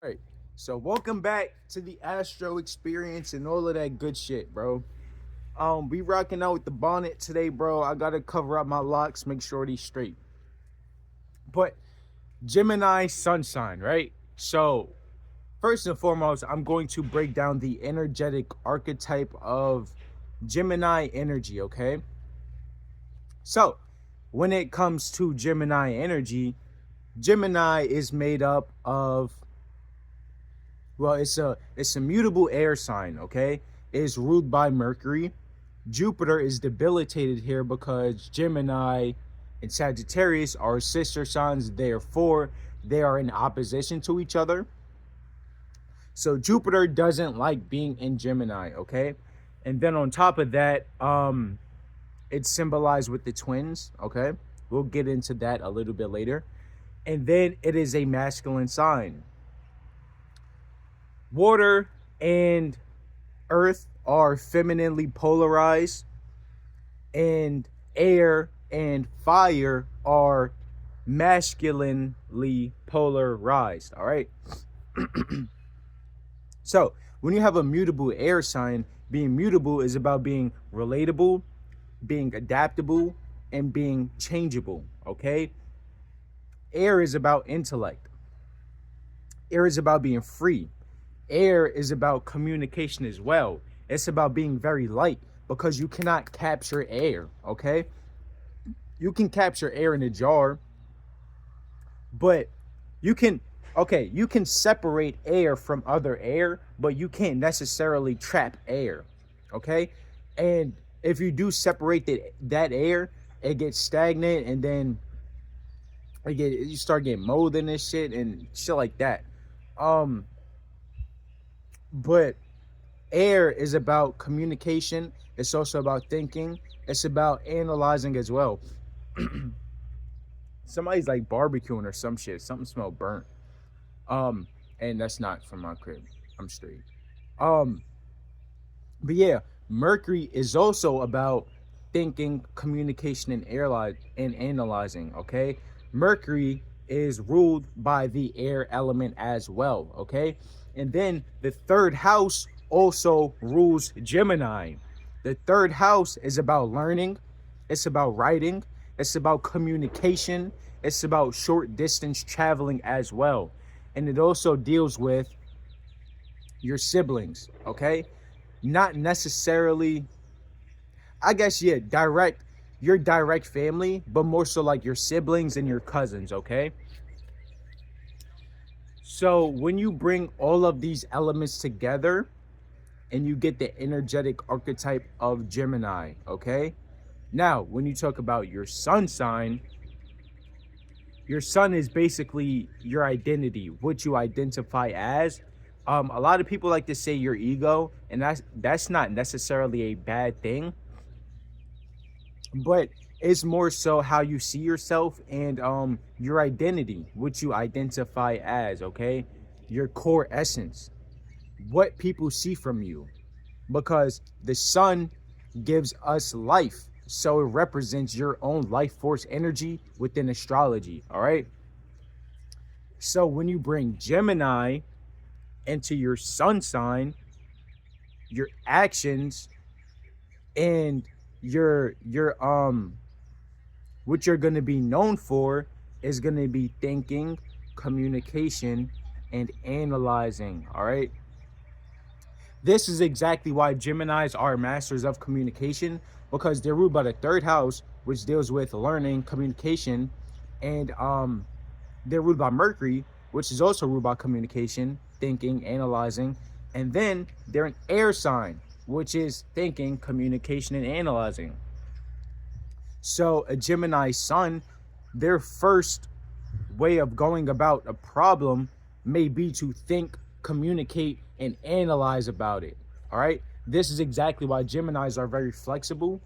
All right. So welcome back to the Astro experience and all of that good shit, bro. We rocking out with the bonnet today, bro. I gotta cover up my locks, make sure these straight. But Gemini sun sign, right? So first and foremost, I'm going to break down the energetic archetype of Gemini energy, okay? So when it comes to Gemini energy, Gemini is made up of, well, it's a mutable air sign, okay? It is ruled by Mercury. Jupiter is debilitated here because Gemini and Sagittarius are sister signs, therefore they are in opposition to each other. So Jupiter doesn't like being in Gemini, okay? And then on top of that, it's symbolized with the twins, okay? We'll get into that a little bit later. And then it is a masculine sign. Water and earth are femininely polarized, and air and fire are masculinely polarized. All right. So when you have a mutable air sign, being mutable is about being relatable, being adaptable, and being changeable. Okay. Air is about intellect. Air is about being free. Air is about communication as well. It's about being very light because you cannot capture air, okay? You can capture air in a jar, but you can, okay, you can separate air from other air, but you can't necessarily trap air, okay? And if you do separate that air, it gets stagnant, and then you start getting mold in this shit and shit like that. Um, but air is about communication. It's also about thinking. It's about analyzing as well. Somebody's like barbecuing or some shit. Something smell burnt. And that's not from my crib. I'm straight. Um, but yeah, Mercury is also about thinking, communication, and airline and analyzing. Okay, Mercury is ruled by the air element as well. Okay, and then the third house also rules Gemini. The third house is about learning, it's about writing, it's about communication, it's about short distance traveling as well. And it also deals with your siblings, okay? Not necessarily, I guess, yeah, your direct family, but more so like your siblings and your cousins, okay? So when you bring all of these elements together, and you get the energetic archetype of Gemini, okay? Now, when you talk about your sun sign, your sun is basically your identity, what you identify as. A lot of people like to say your ego, and that's not necessarily a bad thing, but it's more so how you see yourself and your identity, what you identify as, okay? Your core essence, what people see from you, because the sun gives us life, so it represents your own life force energy within astrology. All right, so when you bring Gemini into your sun sign, your actions and your what you're going to be known for is going to be thinking, communication, and analyzing. All right, this is exactly why Geminis are masters of communication, because they're ruled by the third house, which deals with learning, communication, and they're ruled by Mercury, which is also ruled by communication, thinking, analyzing, and then they're an air sign, which is thinking, communication, and analyzing. So a Gemini sun, their first way of going about a problem may be to think, communicate, and analyze about it. All right. This is exactly why Geminis are very flexible.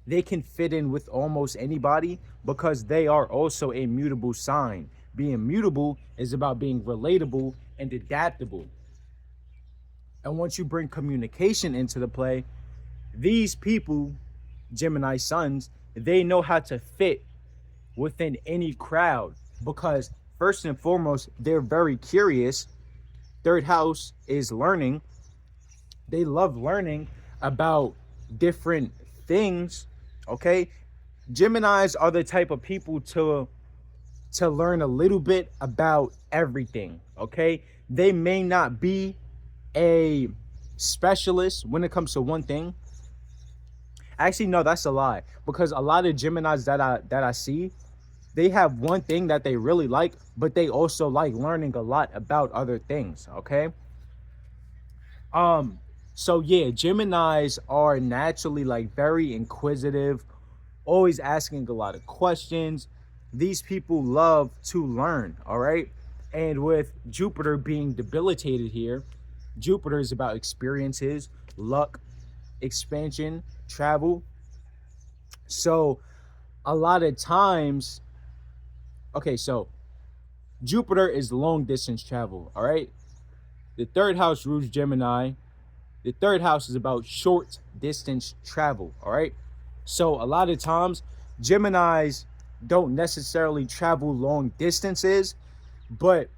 They can fit in with almost anybody because they are also a mutable sign. Being mutable is about being relatable and adaptable. And once you bring communication into the play, these people, Gemini suns, they know how to fit within any crowd because first and foremost, they're very curious. Third house is learning. They love learning about different things. Okay. Geminis are the type of people to learn a little bit about everything. Okay. They may not be a specialist when it comes to one thing. Actually, no, that's a lie. Because a lot of Geminis that I see, they have one thing that they really like, but they also like learning a lot about other things. Okay. So yeah, Geminis are naturally like very inquisitive, always asking a lot of questions. These people love to learn, all right? And with Jupiter being debilitated here, Jupiter is about experiences, luck, expansion, travel. So a lot of times, okay, so Jupiter is long distance travel, all right? The third house rules Gemini. The third house is about short distance travel, all right? So a lot of times, Geminis don't necessarily travel long distances, but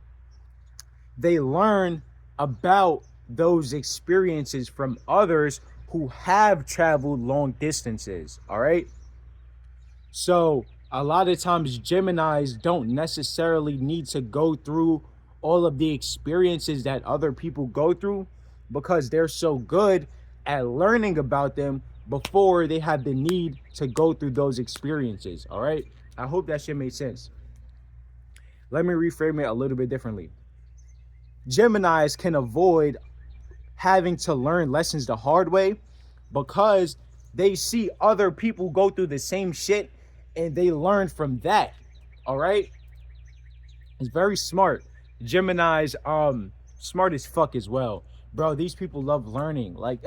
they learn about those experiences from others who have traveled long distances, all right? So a lot of times Geminis don't necessarily need to go through all of the experiences that other people go through because they're so good at learning about them before they have the need to go through those experiences. All right. I hope that shit made sense. Let me reframe it a little bit differently. Geminis can avoid having to learn lessons the hard way because they see other people go through the same shit and they learn from that. All right. It's very smart. Gemini's smart as fuck as well. Bro, these people love learning. Like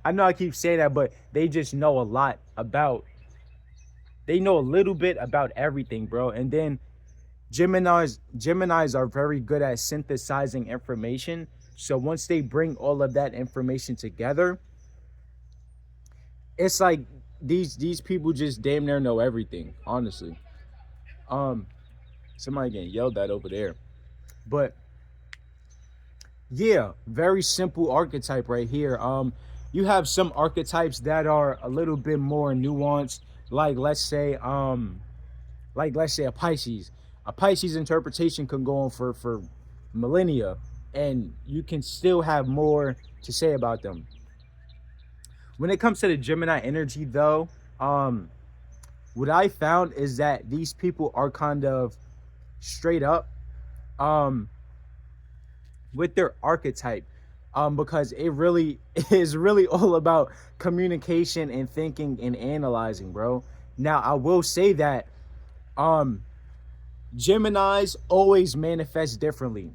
I know I keep saying that, but they just know a lot about, they know a little bit about everything, bro. And then Geminis are very good at synthesizing information. So once they bring all of that information together, it's like these people just damn near know everything, honestly. Somebody getting yelled at over there. But yeah, very simple archetype right here. You have some archetypes that are a little bit more nuanced, like let's say a Pisces. A Pisces interpretation can go on for millennia, and you can still have more to say about them. When it comes to the Gemini energy, though, what I found is that these people are kind of straight up with their archetype, because it really is really all about communication and thinking and analyzing, bro. Now, I will say that Geminis always manifest differently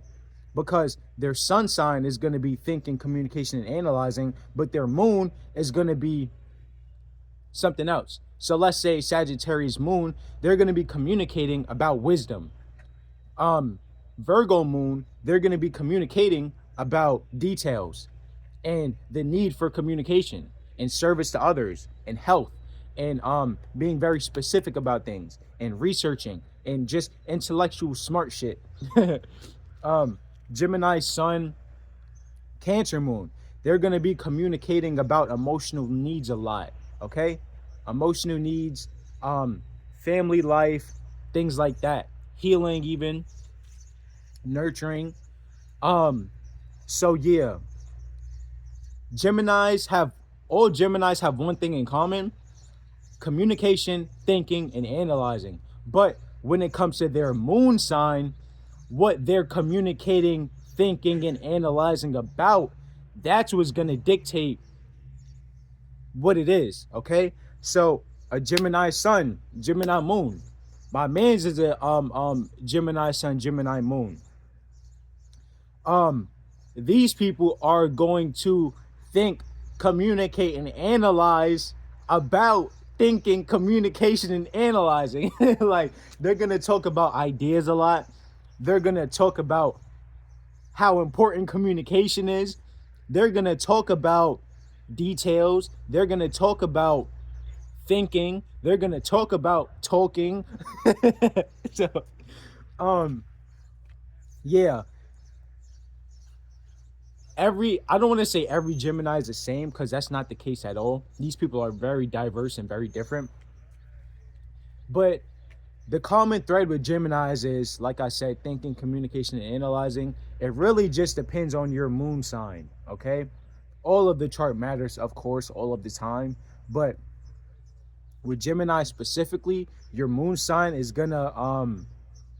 because their sun sign is going to be thinking, communication, and analyzing, but their moon is going to be something else. So let's say Sagittarius moon, they're going to be communicating about wisdom. Virgo moon, they're going to be communicating about details and the need for communication and service to others and health and being very specific about things and researching and just intellectual smart shit. Gemini sun, Cancer moon, they're going to be communicating about emotional needs a lot. Okay, emotional needs, family life, things like that, healing, even nurturing. So yeah, all Geminis have one thing in common: communication, thinking, and analyzing. But when it comes to their moon sign, what they're communicating, thinking, and analyzing about, that's what's going to dictate what it is. Okay, so a Gemini sun, Gemini moon. My man's is a Gemini sun, Gemini moon. These people are going to think, communicate, and analyze about thinking, communication, and analyzing. Like, they're gonna talk about ideas a lot. They're gonna talk about how important communication is. They're gonna talk about details. They're gonna talk about thinking. They're gonna talk about talking. So Yeah, I don't want to say every Gemini is the same, because that's not the case at all. These people are very diverse and very different. But the common thread with Geminis is, like I said, thinking, communication, and analyzing. It really just depends on your moon sign, okay? All of the chart matters, of course, all of the time. But with Gemini specifically, your moon sign is gonna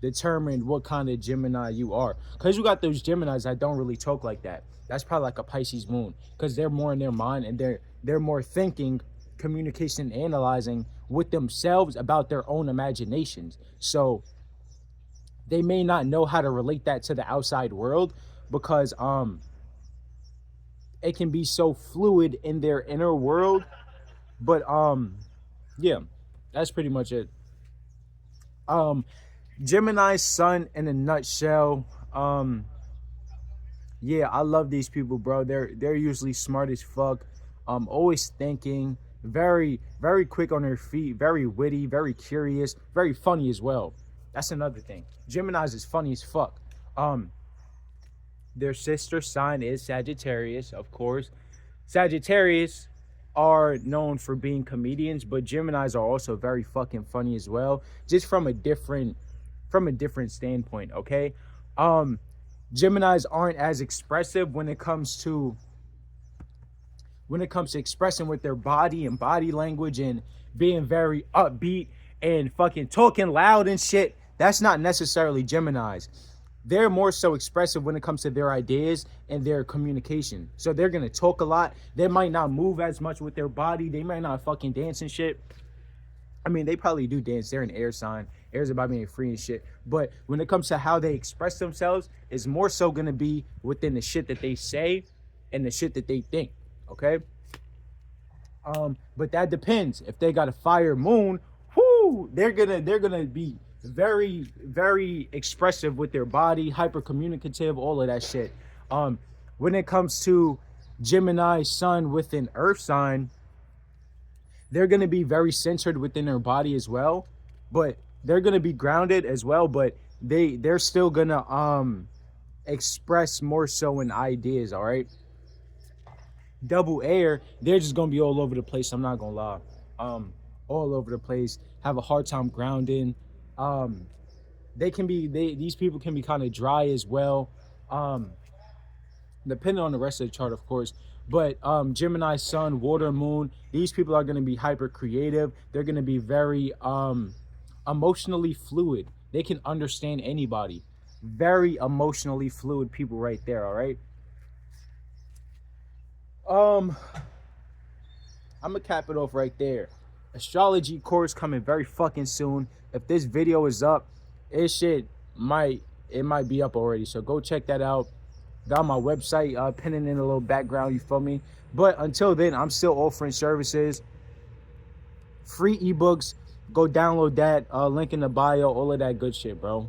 determine what kind of Gemini you are. Because you got those Geminis that don't really talk like that. That's probably like a Pisces moon, because they're more in their mind, and they're more thinking, communication, analyzing with themselves about their own imaginations. So they may not know how to relate that to the outside world, because it can be so fluid in their inner world. But yeah, that's pretty much it. Um Gemini's sun in a nutshell. Yeah, I love these people, bro. They're usually smart as fuck. Always thinking, very quick on their feet, very witty, very curious, very funny as well. That's another thing. Gemini's is funny as fuck. Um, their sister sign is Sagittarius, of course. Sagittarius are known for being comedians, but Geminis are also very fucking funny as well, just from a different standpoint, okay? Um Geminis aren't as expressive when it comes to expressing with their body and body language and being very upbeat and fucking talking loud and shit. That's not necessarily Geminis. They're more so expressive when it comes to their ideas and their communication. So they're gonna talk a lot. They might not move as much with their body. They might not fucking dance and shit. I mean, they probably do dance. They're an air sign. Air's about being free and shit. But when it comes to how they express themselves, is more so gonna be within the shit that they say and the shit that they think. Okay. But that depends. If they got a fire moon, whoo, they're gonna be very expressive with their body, hyper communicative, all of that shit. When it comes to Gemini sun with an earth sign, they're going to be very centered within their body as well, but they're going to be grounded as well, but they're still going to express more so in ideas. All right, double air, they're just going to be all over the place. I'm not going to lie. All over the place, have a hard time grounding. These people can be kind of dry as well, depending on the rest of the chart, of course. But Gemini sun, water moon, these people are going to be hyper creative. They're going to be very emotionally fluid. They can understand anybody. Very emotionally fluid people right there. All right. I'm gonna cap it off right there. Astrology course coming very fucking soon. If this video is up, it might be up already. So go check that out. Got my website pinning in a little background, you feel me? But until then, I'm still offering services, free ebooks. Go download that, link in the bio, all of that good shit, bro.